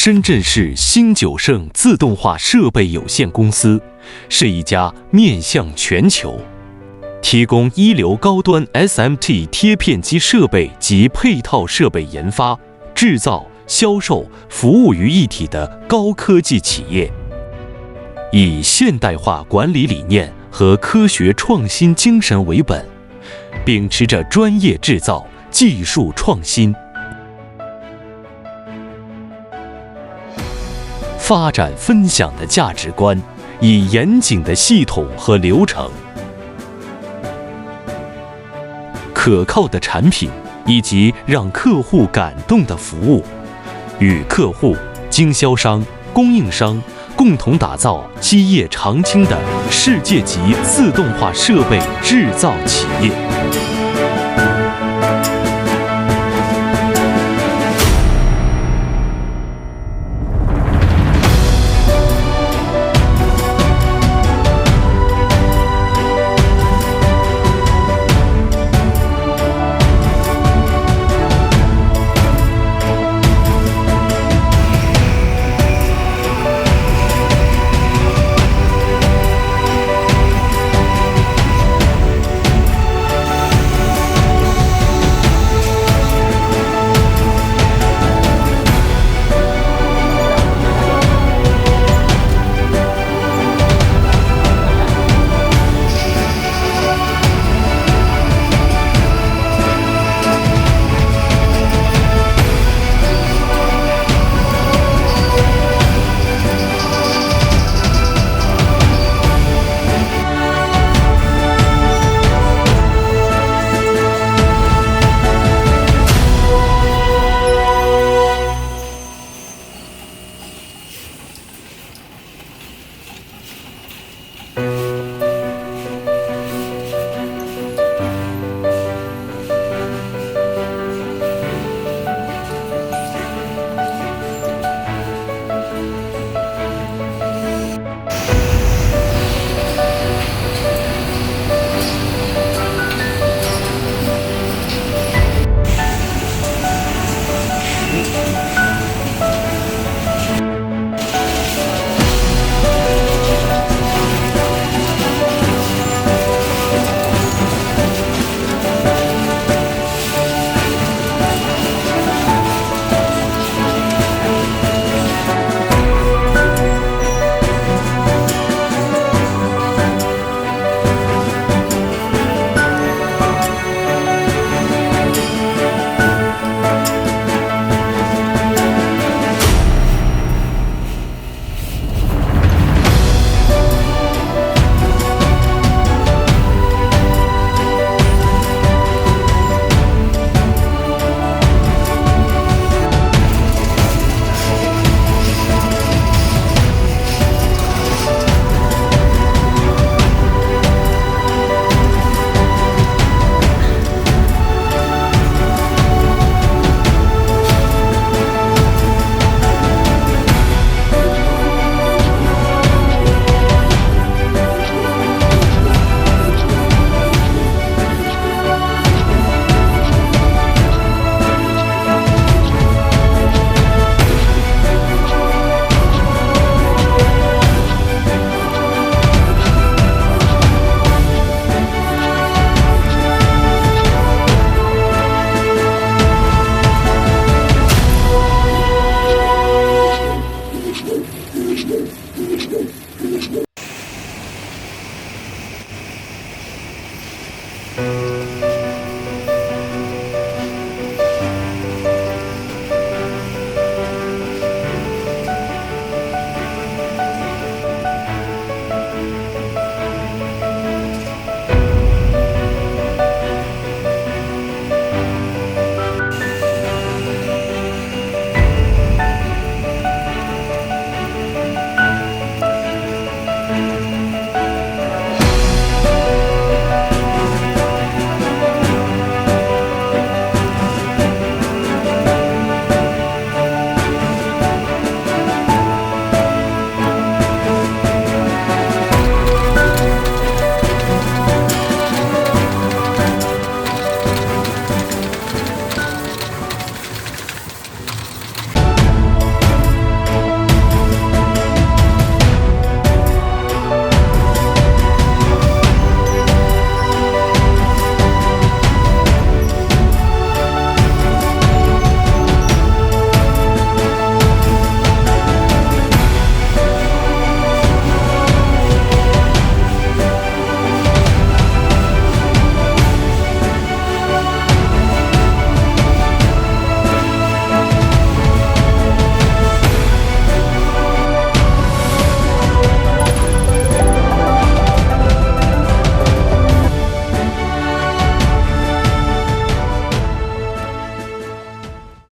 深圳市新九盛自动化设备有限公司是一家面向全球，提供一流高端 SMT 贴片机设备及配套设备研发、制造、销售、服务于一体的高科技企业，以现代化管理理念和科学创新精神为本，秉持着专业制造、技术创新，发展分享的价值观，以严谨的系统和流程、可靠的产品以及让客户感动的服务，与客户、经销商、供应商共同打造基业长青的世界级自动化设备制造企业。